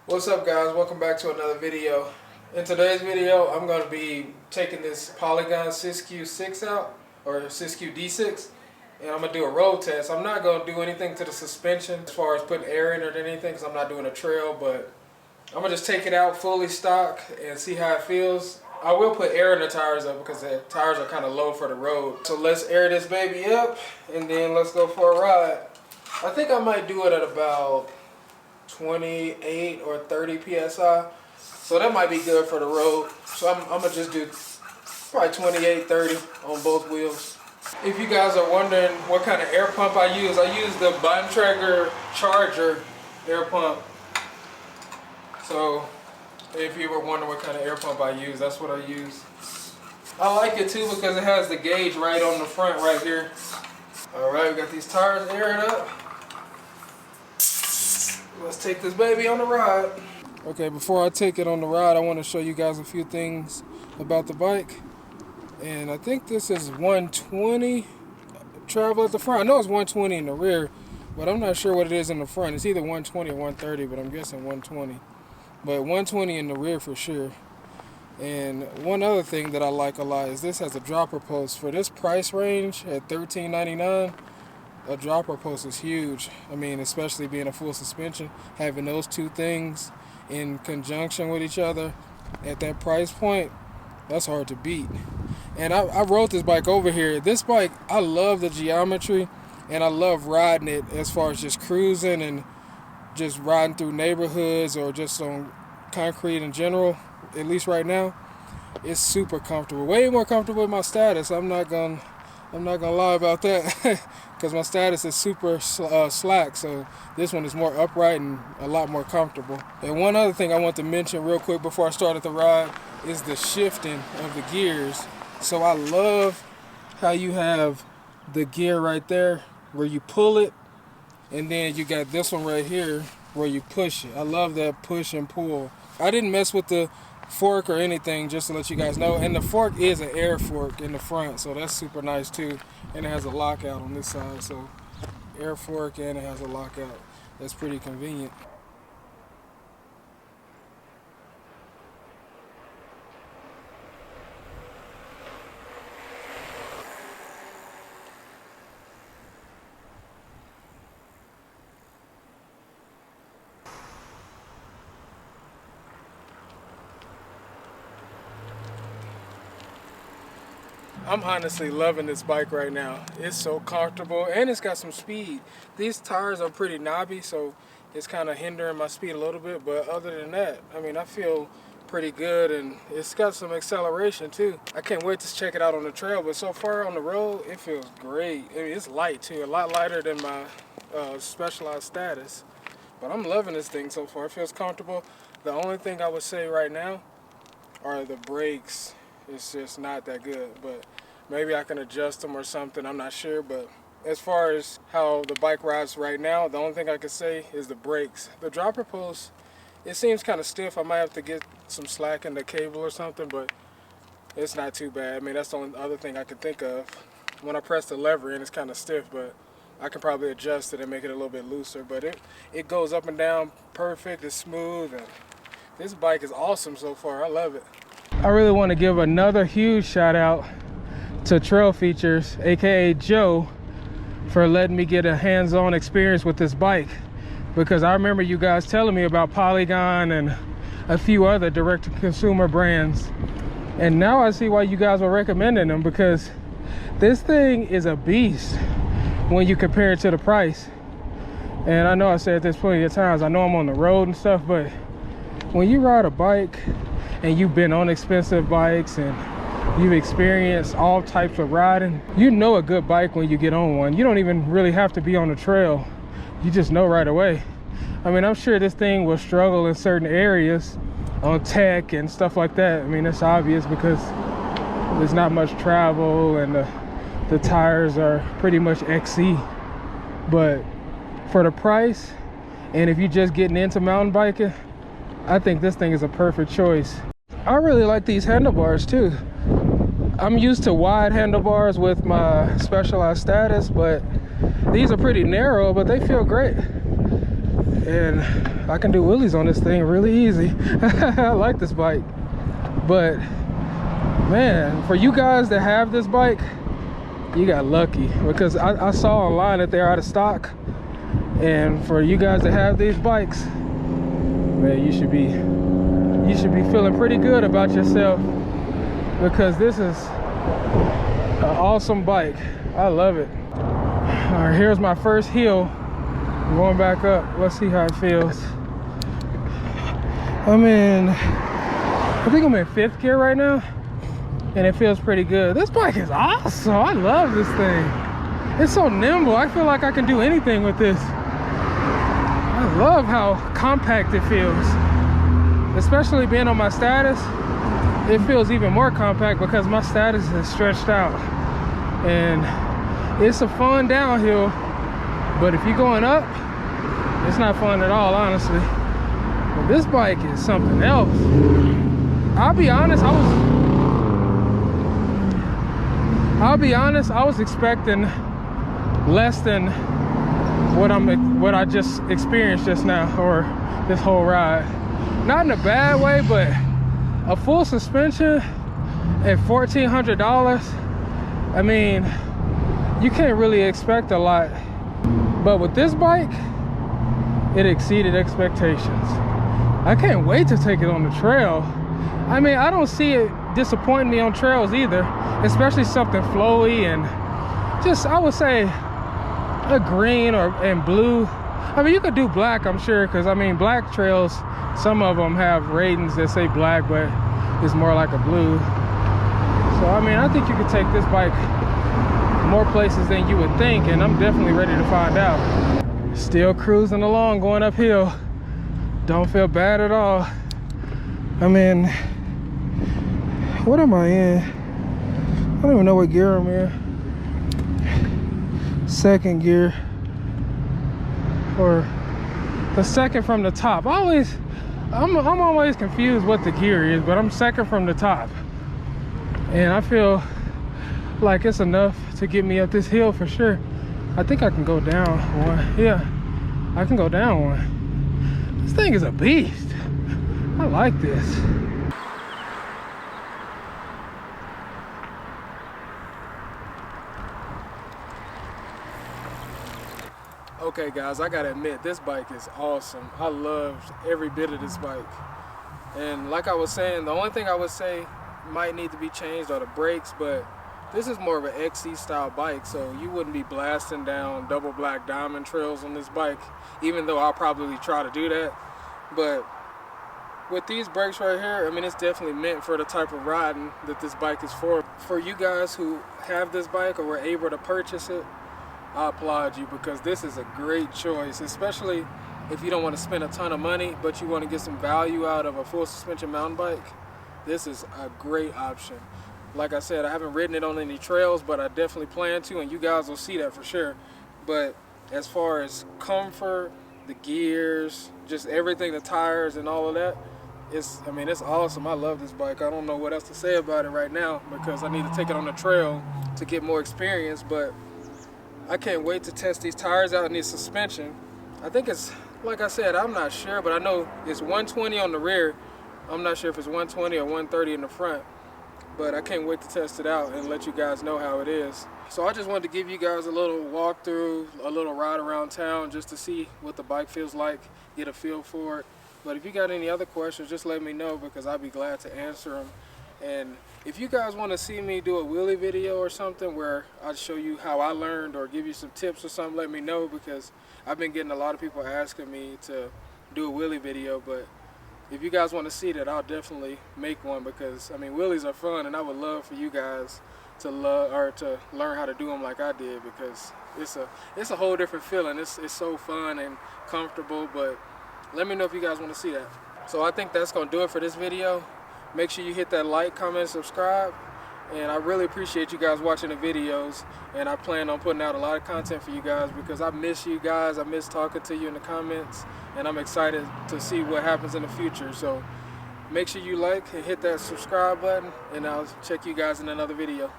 What's up, guys? Welcome back to another video. In today's video, I'm going to be taking this Polygon Siskiu 6 out, or Siskiu D6, and I'm going to do a road test. I'm not going to do anything to the suspension as far as putting air in it or anything because I'm not doing a trail, but I'm going to just take it out fully stock and see how it feels. I will put air in the tires though because the tires are kind of low for the road. So let's air this baby up and then let's go for a ride. I think I might do it at about 28 or 30 psi, so that might be good for the road. So I'm gonna just do probably 28, 30 on both wheels. If you guys are wondering what kind of air pump I use the Bontrager Charger air pump. So if you were wondering what kind of air pump I use, that's what I use. I like it too because it has the gauge right on the front right here. All right, we got these tires aired up. Let's take this baby on the ride. Okay, before I take it on the ride, I want to show you guys a few things about the bike. And I think this is 120 travel at the front. I know it's 120 in the rear, but I'm not sure what it is in the front. It's either 120 or 130, but I'm guessing 120. But 120 in the rear for sure. And one other thing that I like a lot is this has a dropper post. For this price range at $13.99, a dropper post is huge. I mean, especially being a full suspension, having those two things in conjunction with each other at that price point, that's hard to beat. And I rode this bike over here. This bike, I love the geometry and I love riding it as far as just cruising and just riding through neighborhoods or just on concrete in general. At least right now, it's super comfortable. Way more comfortable with my status. I'm not gonna lie about that because my status is super slack, so this one is more upright and a lot more comfortable. And one other thing I want to mention real quick before I started the ride is the shifting of the gears. So I love how you have the gear right there where you pull it, and then you got this one right here where you push it. I love that push and pull. I didn't mess with the fork or anything, just to let you guys know, and the fork is an air fork in the front, so that's super nice too. And it has a lockout on this side, so air fork, and it has a lockout. That's pretty convenient. I'm honestly loving this bike right now. It's so comfortable and it's got some speed. These tires are pretty knobby, so it's kind of hindering my speed a little bit, but other than that, I mean, I feel pretty good, and it's got some acceleration too. I can't wait to check it out on the trail, but so far on the road, it feels great. I mean, it's light too, a lot lighter than my Specialized status, but I'm loving this thing so far. It feels comfortable. The only thing I would say right now are the brakes. It's just not that good, but maybe I can adjust them or something. I'm not sure, but as far as how the bike rides right now, the only thing I can say is the brakes. The dropper post, it seems kind of stiff. I might have to get some slack in the cable or something, but it's not too bad. I mean, that's the only other thing I can think of. When I press the lever in, it's kind of stiff, but I can probably adjust it and make it a little bit looser. But it goes up and down perfect. It's smooth, and this bike is awesome so far. I love it. I really want to give another huge shout out to Trail Features, aka Joe, for letting me get a hands-on experience with this bike, because I remember you guys telling me about Polygon and a few other direct-to-consumer brands, and now I see why you guys were recommending them, because this thing is a beast when you compare it to the price. And I know I said this plenty of times, I know I'm on the road and stuff, but when you ride a bike and you've been on expensive bikes and you've experienced all types of riding, you know a good bike when you get on one. You don't even really have to be on the trail. You just know right away. I mean, I'm sure this thing will struggle in certain areas on tech and stuff like that. I mean, it's obvious because there's not much travel and the tires are pretty much XC. But for the price, and if you're just getting into mountain biking, I think this thing is a perfect choice. I really like these handlebars too. I'm used to wide handlebars with my Specialized status, but these are pretty narrow, but they feel great. and I can do wheelies on this thing really easy. I like this bike, but man, for you guys that have this bike, you got lucky, because I saw online that they're out of stock. And for you guys that have these bikes, man, you should be feeling pretty good about yourself, because this is an awesome bike. I love it. All right, here's my first hill. I'm going back up. Let's see how it feels. I think I'm in 5th gear right now, and it feels pretty good. This bike is awesome. I love this thing. It's so nimble. I feel like I can do anything with this. I love how compact it feels, especially being on my status. It feels even more compact because my status is stretched out, and it's a fun downhill, but if you're going up, it's not fun at all, honestly. But this bike is something else. I'll be honest, I was expecting less than what I just experienced just now, or this whole ride. Not in a bad way, but a full suspension at $1,400, I mean, you can't really expect a lot. But with this bike, it exceeded expectations. I can't wait to take it on the trail. I mean, I don't see it disappointing me on trails either, especially something flowy and just, I would say, a green and blue. I mean, you could do black, I'm sure, because I mean, black trails, some of them have ratings that say black, but it's more like a blue. So I mean, I think you could take this bike more places than you would think, and I'm definitely ready to find out. Still cruising along, going uphill. Don't feel bad at all. I mean, what am I in? I don't even know what gear I'm in. 2nd gear, or the 2nd from the top. I'm always confused what the gear is, but I'm 2nd from the top, and I feel like it's enough to get me up this hill for sure. I think I can go down one. Yeah, I can go down one. This thing is a beast. I like this. Okay guys, I gotta admit, this bike is awesome. I loved every bit of this bike. And like I was saying, the only thing I would say might need to be changed are the brakes, but this is more of an XC style bike, so you wouldn't be blasting down double black diamond trails on this bike, even though I'll probably try to do that. But with these brakes right here, I mean, it's definitely meant for the type of riding that this bike is for. For you guys who have this bike or were able to purchase it, I applaud you, because this is a great choice, especially if you don't want to spend a ton of money, but you want to get some value out of a full suspension mountain bike. This is a great option. Like I said, I haven't ridden it on any trails, but I definitely plan to, and you guys will see that for sure. But as far as comfort, the gears, just everything, the tires and all of that, it's awesome. I love this bike. I don't know what else to say about it right now, because I need to take it on the trail to get more experience, but I can't wait to test these tires out and this suspension. I think it's, like I said, I'm not sure, but I know it's 120 on the rear. I'm not sure if it's 120 or 130 in the front, but I can't wait to test it out and let you guys know how it is. So I just wanted to give you guys a little walkthrough, a little ride around town, just to see what the bike feels like, get a feel for it. But if you got any other questions, just let me know, because I'll be glad to answer them. And if you guys want to see me do a wheelie video or something where I show you how I learned or give you some tips or something, let me know, because I've been getting a lot of people asking me to do a wheelie video. But if you guys want to see that, I'll definitely make one, because I mean, wheelies are fun, and I would love for you guys to learn how to do them like I did, because it's a whole different feeling. It's so fun and comfortable. But let me know if you guys want to see that. So I think that's gonna do it for this video. Make sure you hit that like, comment, subscribe, and I really appreciate you guys watching the videos, and I plan on putting out a lot of content for you guys, because I miss you guys. I miss talking to you in the comments, and I'm excited to see what happens in the future. So make sure you like and hit that subscribe button, and I'll check you guys in another video.